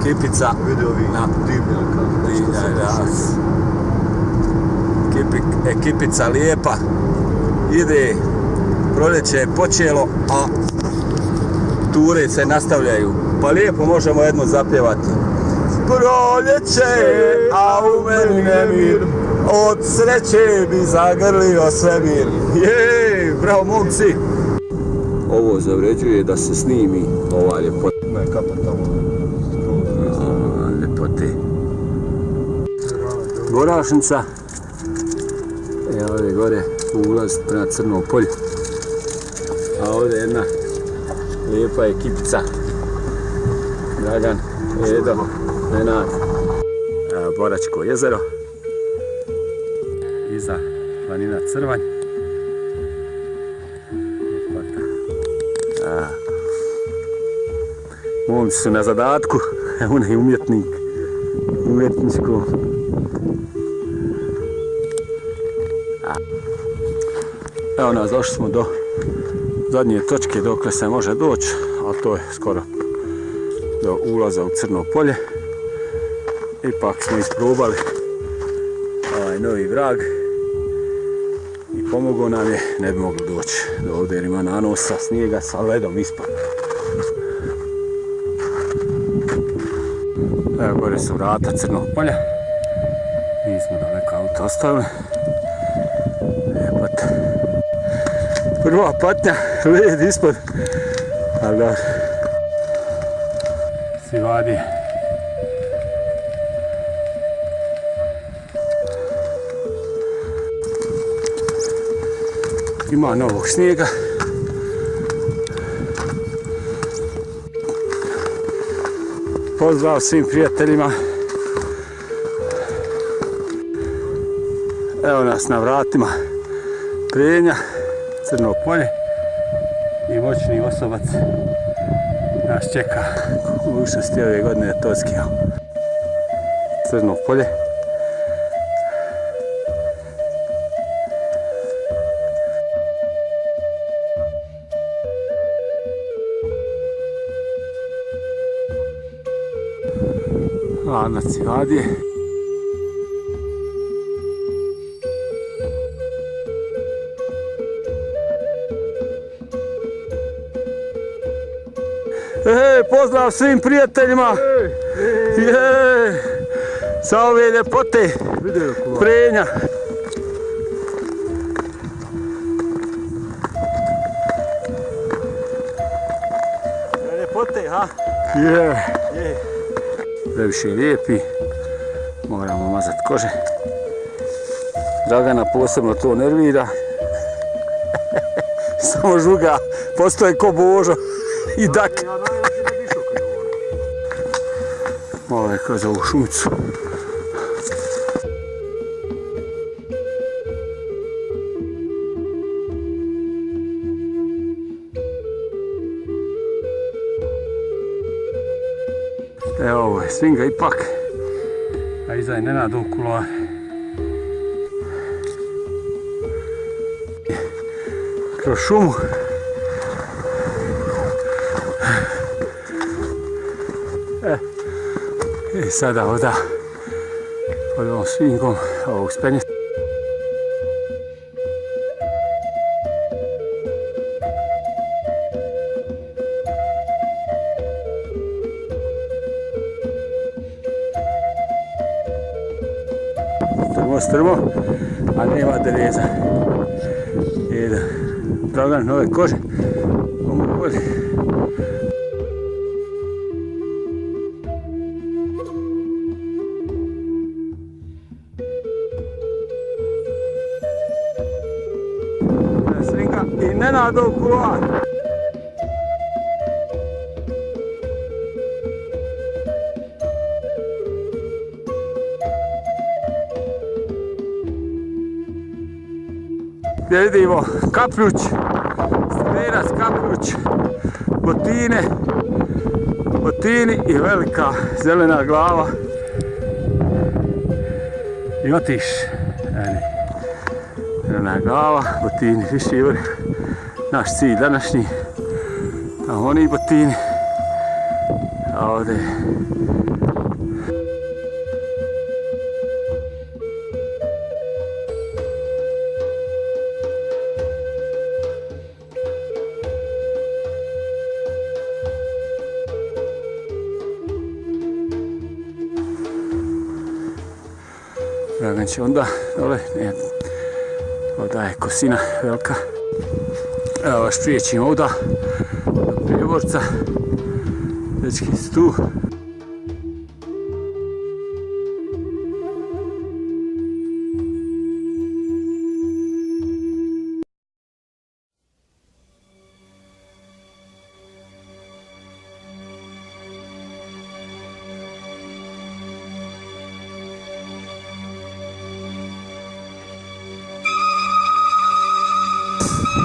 Kipica. Vidi ovi dimnjaka. Ekipica lijepa. Ide, proljeće je počelo, a ture se nastavljaju. Pa lijepo možemo jedno zapjevati. Proljeće, a u meni nemir, od sreće bi zagrlio svemir. Jej, bravo momci! Ovo zavređuje da se snimi ova ljepota. Ima je kapa tamo. Ljepote. Gorašnica. Evo ovdje gore ulaz prema Crnom polju. A ovdje jedna lijepa ekipica. Dragan, Edo, Nenad. Boračko jezero. Iza planina Crvanj. Momci su na zadatku, on je umjetnik, umjetničko. Evo nas, došli smo do zadnje točke dokle se može doći, a to je skoro do ulaza u Crno polje. Ipak smo isprobali ovaj novi vrag i pomogao nam je, ne bi mogli doći do ovdje jer ima nanosa snijega sa ledom ispod. Evo gore su vrata Crnog polja. Nismo daleko auto ostavili. Prva patnja, led ispod. Ali da si vadi. Ima novog snijega. Pozdrav svim prijateljima. Evo nas na vratima Prenja, Crno polje i moćni Osovac nas čeka. U budućnosti ove godine je to skijao. Crno polje. Lanac Ivadije. Pozdrav svim prijateljima! Sa ove ljepote Prenja. Ljepote, ha? Previše lijepi, moramo mazati kože. Dragana posebno to nervira. Samo žuga, postoje ko Božo i dak. Ovo je kroz ovu šumicu. Evo ovo je svinga ipak, a iza je Nenadov kuloar. Kroz šumu. I sada ovdje pod ovom svingom ovog spenja. Strmo, a nema dereza. I Dragan nove kože. Ovo vodi. Svinga i Nenadov kuloar. Gdje vidimo kapljuć, strijerac, kapljuć, botini i velika zelena glava i otiš. Zelena glava, botini, viši vrh, naš cilj današnji, a oni botini, A ovdje Dragan će onda dole, ne, ovdje je kosina velika. Evo vas prijećim ovdje do Prijeborca. Dečki su tu.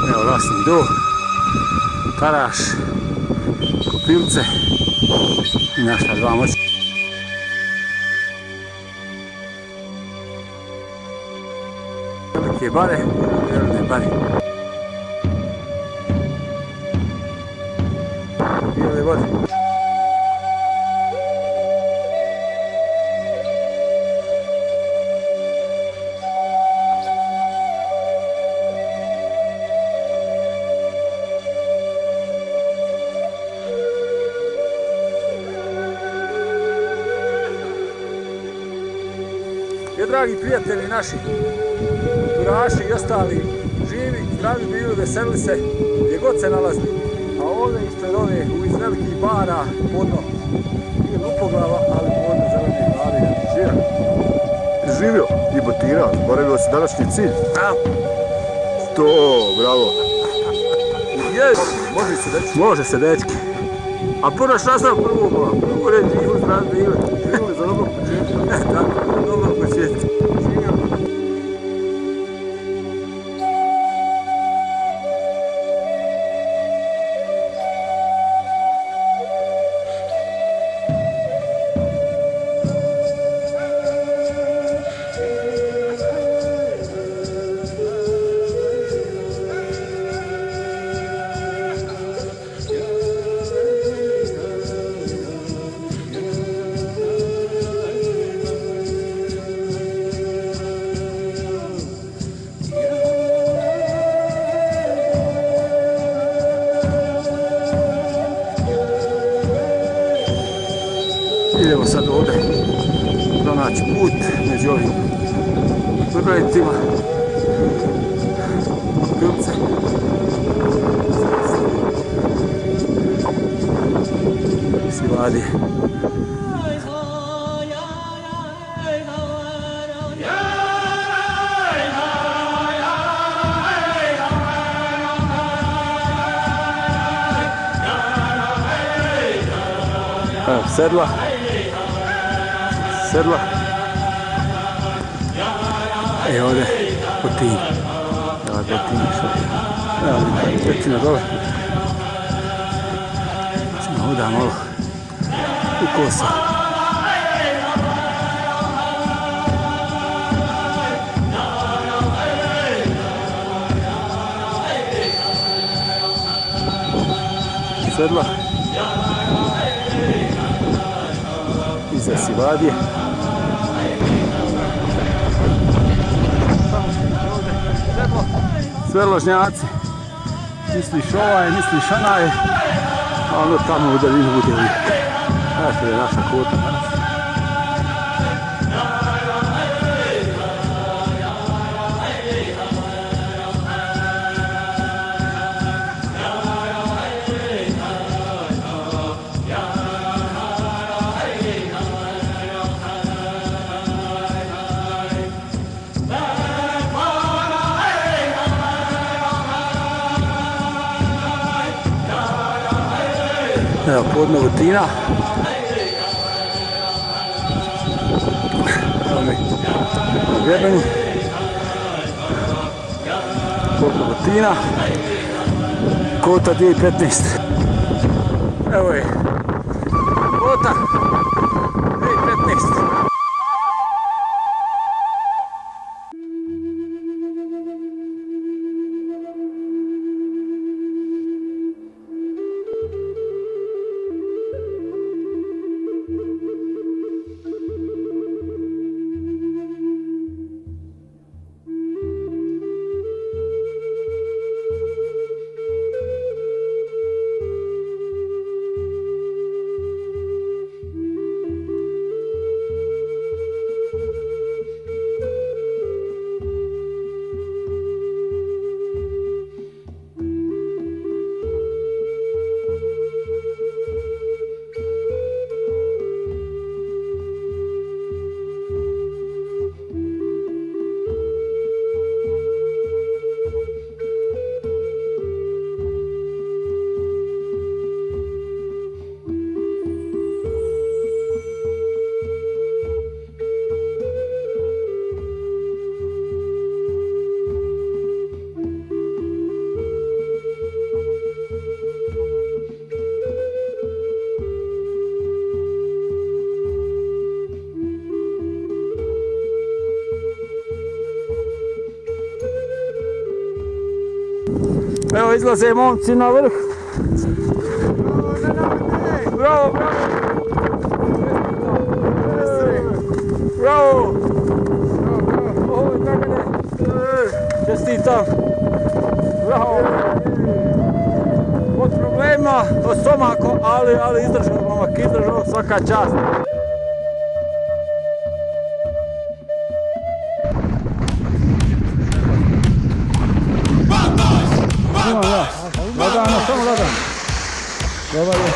Evo Lasni do, Taraš, Kopilce i naša dva moći. Velike bare, velike bare. Bijele vode. Dragi prijatelji naši, turaši i ostali živi, zdravi bili, veselili se gdje god se nalazili. A ovdje ispred ove iz velikih bara, podno, nije lupoglava, ali podno zelene glavi. Živio i botirao, zaboravio si današnji cilj. To, bravo. Može se dečki. Može se dečki. A prvo šta sam prvo red živu zdravi bili. Živili za dobrog početka. Tako, dobrog početka. Idemo sad ovdje pronaći put među ovim projektima. Kopilce. Sivadije. Evo, sedla. Sedla. I ovdje Botinj. Evo Botinj što je. Evo Petina dole. Ćemo ovdje malo u kosa. Sedla. Iza Sivadije. Sve ložnjaci. Misliš ovaj, misliš onaj, a ono tamo u daljinu bude uvijek. Eto je naša kota danas. Evo podno Botina. Evo mi na grebenu. Podno Botina. Kota 2015. Evo je. Kota 2015. izlaze momci na vrh. Bravo, bravo. Bravo. Ovo je tako ne. Čestitam. Bravo. Od problema, od stomaka, ali izdržao momak, izdržao, svaka čast. Lagano, samo lagano. Dobar je.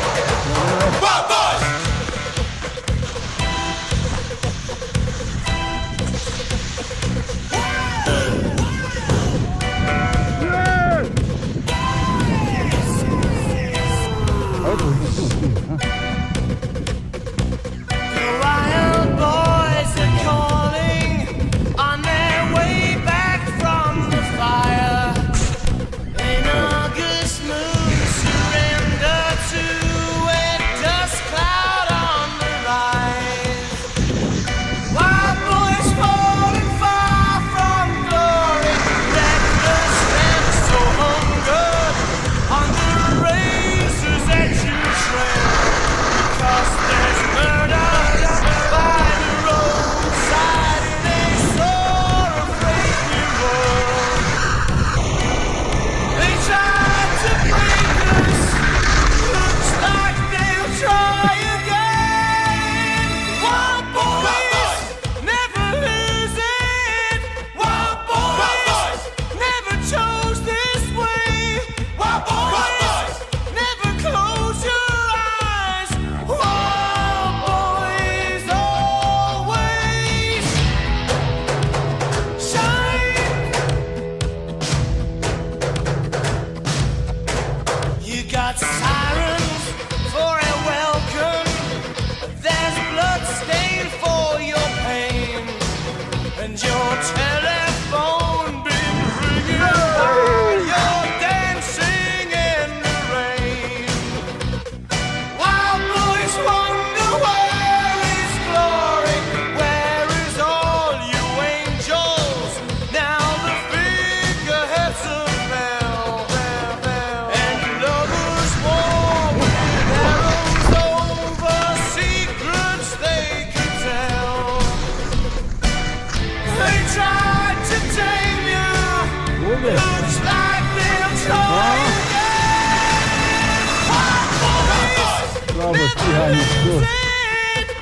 Bravo, stihanje,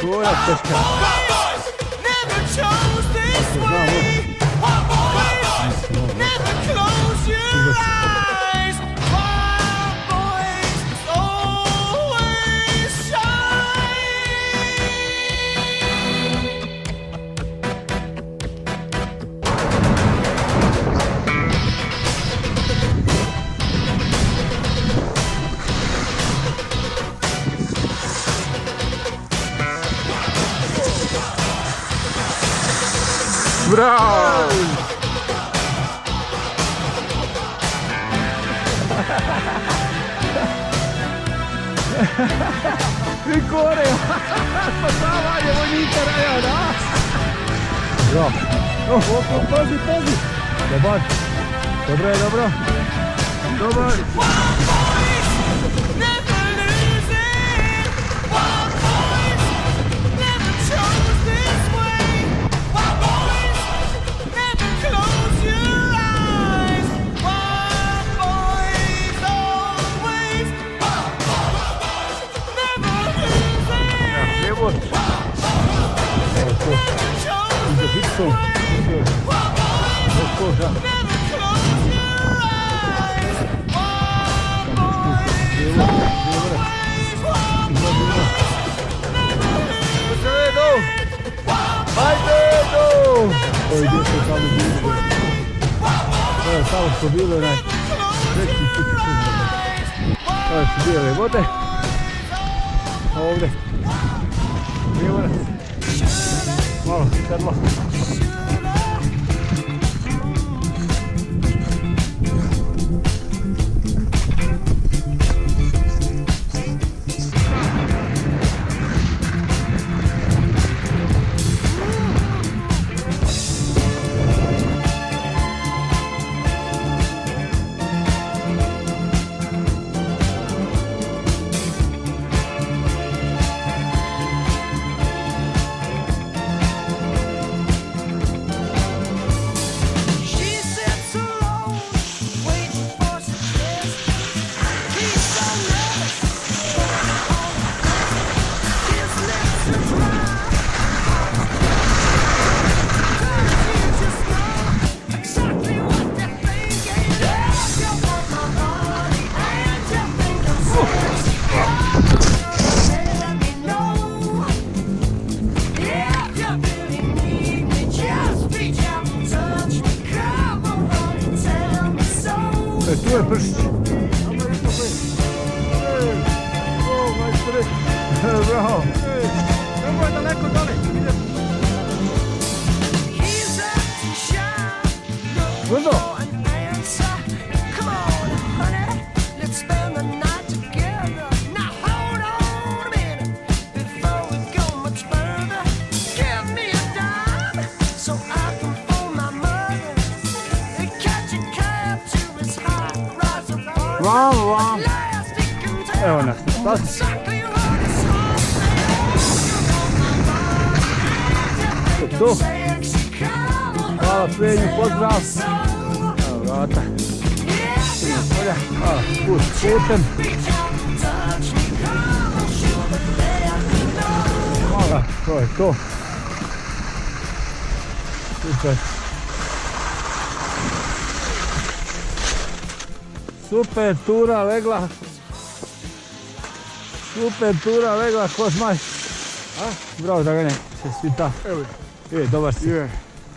to je teška. Bravo! Ancora! Spavaglia, vojnika, da? Bravo! Pazi, pazi! Dobar! Dobro je, dobro! Dobar! Samo što bilo je treći stik. Ovo su bijele vode. Ovdje. Malo sedlo. Tu je pršić. O, majstore. Bravo. Nemoj daleko dole. Brzo. Vamo, vamo. Evo nas. Tu. Hvala Penju, pozdrav. Evo vrata. Hvala, putem. Hvala, to je to. Super. Super tura legla. Super tura legla, ko zmaj. Bravo Dragane, se svita. Evo. Dobar si.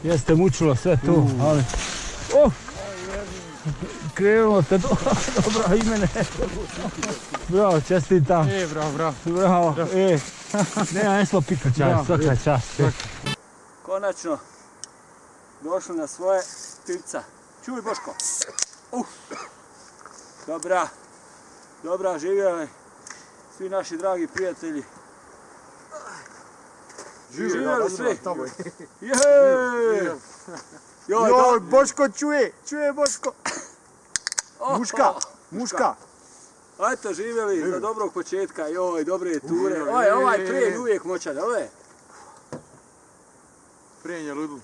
Jeste mučilo sve tu, ali... Krenulo te dobro imene. Bravo, čestitam. Bravo. Bravo. Nema neslo pika čas, svaka čast. Konačno došli na svoje pivca. Čuj Boško. Dobra, živjeli svi naši dragi prijatelji. Živjeli svi. Joj, Boško čuje Boško. Muška. Eto, živjeli za dobrog početka, joj, dobre ture. Ovaj prije uvijek moćan, ove. Prijenje ludu.